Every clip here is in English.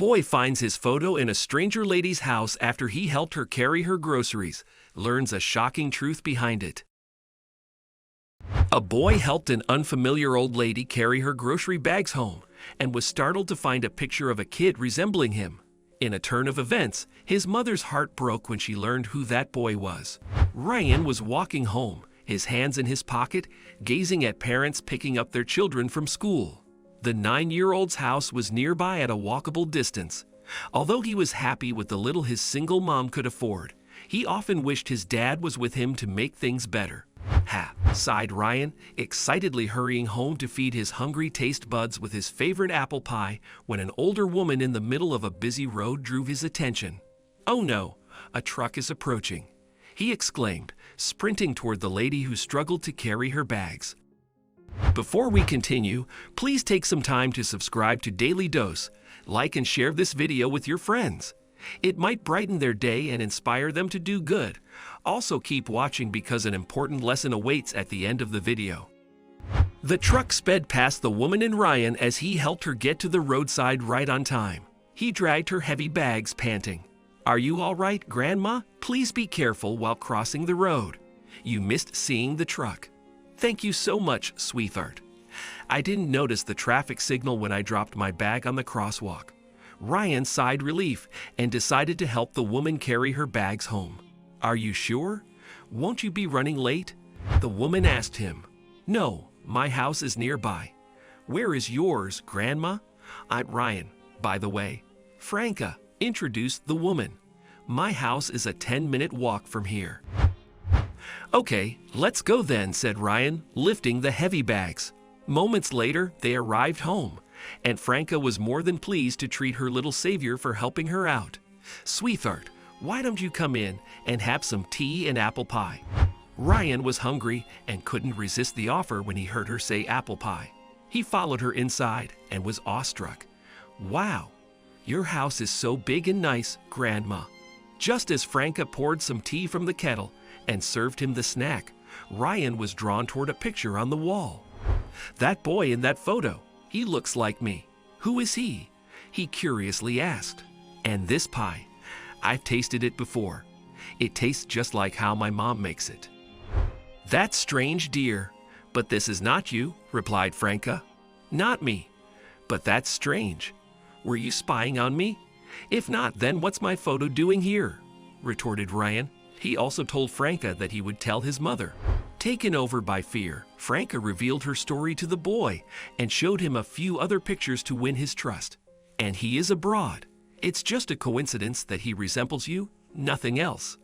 Boy finds his photo in a stranger lady's house after he helped her carry her groceries, learns a shocking truth behind it. A boy helped an unfamiliar old lady carry her grocery bags home and was startled to find a picture of a kid resembling him. In a turn of events, his mother's heart broke when she learned who that boy was. Ryan was walking home, his hands in his pocket, gazing at parents picking up their children from school. The 9-year-old's house was nearby at a walkable distance. Although he was happy with the little his single mom could afford, he often wished his dad was with him to make things better. "Ha," sighed Ryan, excitedly hurrying home to feed his hungry taste buds with his favorite apple pie when an older woman in the middle of a busy road drew his attention. "Oh no, a truck is approaching," he exclaimed, sprinting toward the lady who struggled to carry her bags. Before we continue, please take some time to subscribe to Dailydose, like and share this video with your friends. It might brighten their day and inspire them to do good. Also keep watching because an important lesson awaits at the end of the video. The truck sped past the woman and Ryan as he helped her get to the roadside right on time. He dragged her heavy bags, panting. "Are you all right, Grandma? Please be careful while crossing the road. You missed seeing the truck." "Thank you so much, sweetheart. I didn't notice the traffic signal when I dropped my bag on the crosswalk." Ryan sighed relief and decided to help the woman carry her bags home. "Are you sure? Won't you be running late?" the woman asked him. "No, my house is nearby." "Where is yours, Grandma?" "I'm Ryan, by the way." Franca introduced the woman. "My house is a 10-minute walk from here." "Okay, let's go then," said Ryan, lifting the heavy bags. Moments later, they arrived home, and Franca was more than pleased to treat her little savior for helping her out. "Sweetheart, why don't you come in and have some tea and apple pie?" Ryan was hungry and couldn't resist the offer when he heard her say apple pie. He followed her inside and was awestruck. "Wow, your house is so big and nice, Grandma." Just as Franca poured some tea from the kettle and served him the snack, Ryan was drawn toward a picture on the wall. "That boy in that photo, he looks like me. Who is he?" he curiously asked. "And this pie, I've tasted it before. It tastes just like how my mom makes it." "That's strange, dear, but this is not you," replied Franca. "Not me, but that's strange. Were you spying on me? If not, then what's my photo doing here?" retorted Ryan. He also told Franca that he would tell his mother. Taken over by fear, Franca revealed her story to the boy and showed him a few other pictures to win his trust. "And he is abroad. It's just a coincidence that he resembles you, nothing else.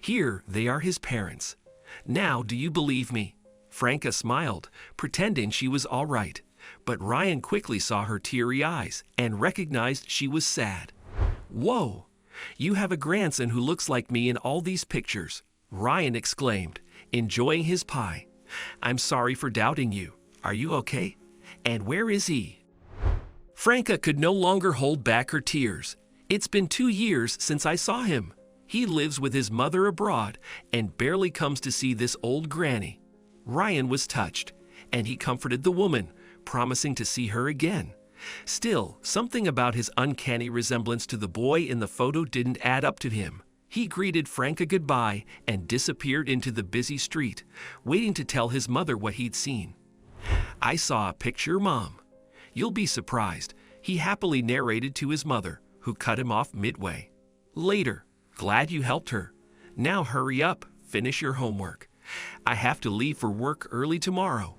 Here they are his parents. Now do you believe me?" Franca smiled, pretending she was all right, but Ryan quickly saw her teary eyes and recognized she was sad. "Whoa, you have a grandson who looks like me in all these pictures," Ryan exclaimed, enjoying his pie. "I'm sorry for doubting you. Are you okay? And where is he?" Franca could no longer hold back her tears. "It's been 2 years since I saw him. He lives with his mother abroad and barely comes to see this old granny." Ryan was touched, and he comforted the woman, promising to see her again. Still, something about his uncanny resemblance to the boy in the photo didn't add up to him. He greeted Franca goodbye and disappeared into the busy street, waiting to tell his mother what he'd seen. "I saw a picture, Mom. You'll be surprised," he happily narrated to his mother, who cut him off midway. "Later. Glad you helped her. Now hurry up, finish your homework. I have to leave for work early tomorrow."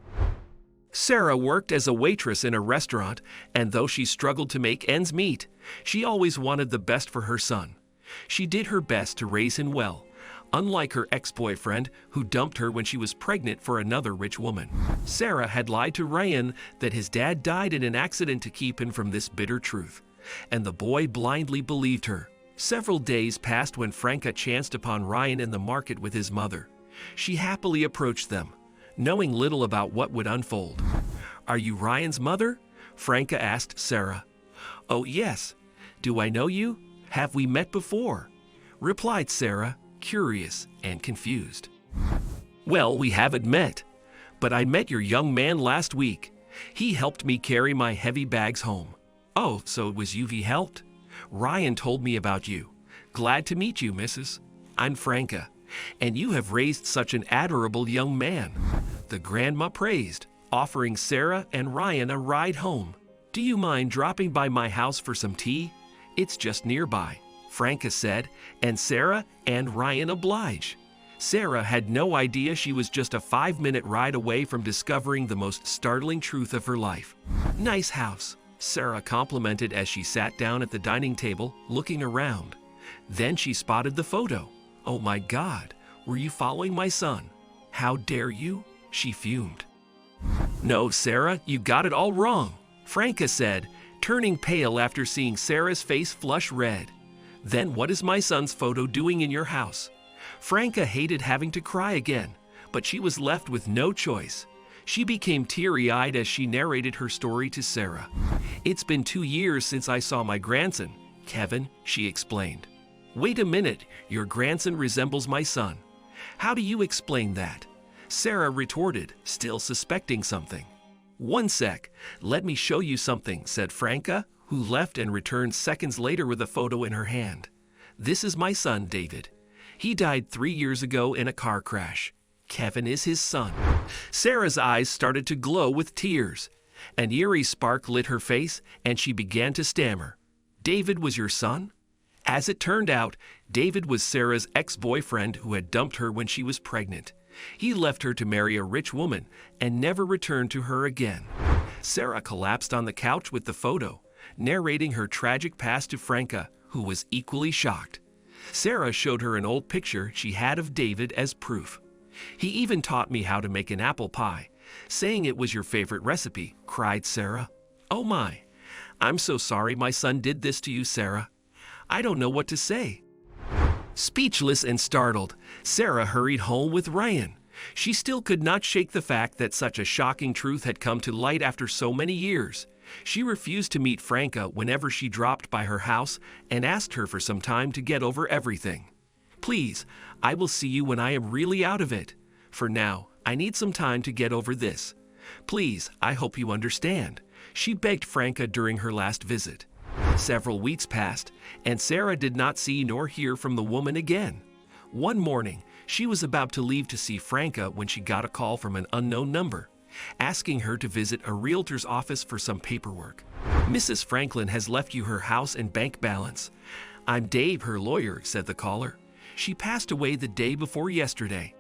Sarah worked as a waitress in a restaurant, and though she struggled to make ends meet, she always wanted the best for her son. She did her best to raise him well, unlike her ex-boyfriend who dumped her when she was pregnant for another rich woman. Sarah had lied to Ryan that his dad died in an accident to keep him from this bitter truth, and the boy blindly believed her. Several days passed when Franca chanced upon Ryan in the market with his mother. She happily approached them, knowing little about what would unfold. "Are you Ryan's mother?" Franca asked Sarah. "Oh yes. Do I know you? Have we met before?" replied Sarah, curious and confused. "Well, we haven't met, but I met your young man last week. He helped me carry my heavy bags home." "Oh, so it was you he helped?" Ryan told me about you. Glad to meet you, Mrs. I'm Franca, and you have raised such an adorable young man. The grandma praised, offering Sarah and Ryan a ride home. Do you mind dropping by my house for some tea? It's just nearby, Franca said, and Sarah and Ryan obliged. Sarah had no idea she was just a 5-minute ride away from discovering the most startling truth of her life. Nice house, Sarah complimented as she sat down at the dining table, looking around. Then she spotted the photo. Oh my God, were you following my son? How dare you? She fumed. No, Sarah, you got it all wrong, Franca said, turning pale after seeing Sarah's face flush red. Then what is my son's photo doing in your house? Franca hated having to cry again, but she was left with no choice. She became teary-eyed as she narrated her story to Sarah. It's been 2 years since I saw my grandson, Kevin, she explained. Wait a minute, your grandson resembles my son. How do you explain that? Sarah retorted, still suspecting something. One sec, let me show you something, said Franca, who left and returned seconds later with a photo in her hand. This is my son, David. He died 3 years ago in a car crash. Kevin is his son. Sarah's eyes started to glow with tears. An eerie spark lit her face, and she began to stammer. David was your son? As it turned out, David was Sarah's ex-boyfriend who had dumped her when she was pregnant. He left her to marry a rich woman and never returned to her again. Sarah collapsed on the couch with the photo, narrating her tragic past to Franca, who was equally shocked. Sarah showed her an old picture she had of David as proof. He even taught me how to make an apple pie, saying it was your favorite recipe, cried Sarah. Oh my, I'm so sorry my son did this to you, Sarah. I don't know what to say. Speechless and startled, Sarah hurried home with Ryan. She still could not shake the fact that such a shocking truth had come to light after so many years. She refused to meet Franca whenever she dropped by her house and asked her for some time to get over everything. Please, I will see you when I am really out of it. For now, I need some time to get over this. Please, I hope you understand, she begged Franca during her last visit. Several weeks passed, and Sarah did not see nor hear from the woman again. One morning, she was about to leave to see Franca when she got a call from an unknown number, asking her to visit a realtor's office for some paperwork. Mrs. Franklin has left you her house and bank balance. I'm Dave, her lawyer, said the caller. She passed away the day before yesterday.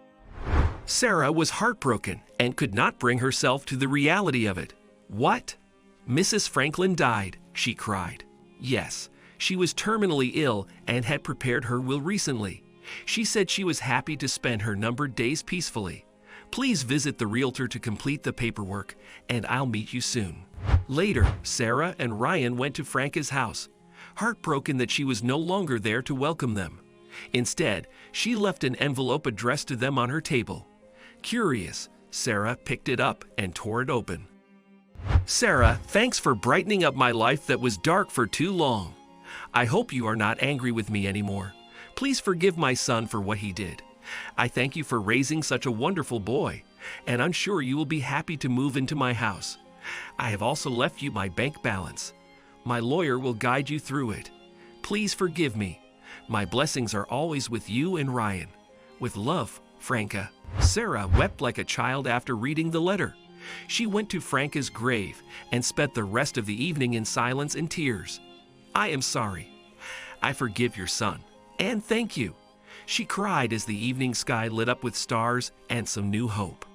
Sarah was heartbroken and could not bring herself to the reality of it. What? Mrs. Franklin died, she cried. Yes, she was terminally ill and had prepared her will recently. She said she was happy to spend her numbered days peacefully. Please visit the realtor to complete the paperwork, and I'll meet you soon. Later, Sarah and Ryan went to Franca's house, heartbroken that she was no longer there to welcome them. Instead, she left an envelope addressed to them on her table. Curious, Sarah picked it up and tore it open. Sarah, thanks for brightening up my life that was dark for too long. I hope you are not angry with me anymore. Please forgive my son for what he did. I thank you for raising such a wonderful boy, and I'm sure you will be happy to move into my house. I have also left you my bank balance. My lawyer will guide you through it. Please forgive me. My blessings are always with you and Ryan. With love, Franca. Sarah wept like a child after reading the letter. She went to Franca's grave and spent the rest of the evening in silence and tears. I am sorry. I forgive your son, and thank you. She cried as the evening sky lit up with stars and some new hope.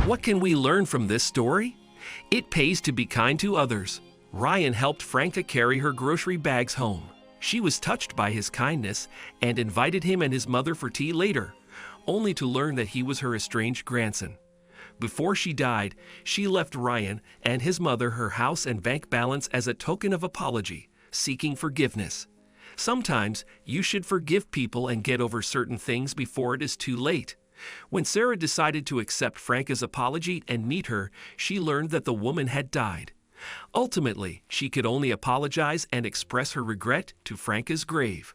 What can we learn from this story? It pays to be kind to others. Ryan helped Franca carry her grocery bags home. She was touched by his kindness and invited him and his mother for tea later, only to learn that he was her estranged grandson. Before she died, she left Ryan and his mother her house and bank balance as a token of apology, seeking forgiveness. Sometimes you should forgive people and get over certain things before it is too late. When Sarah decided to accept Franca's apology and meet her, she learned that the woman had died. Ultimately, she could only apologize and express her regret to Franca's grave.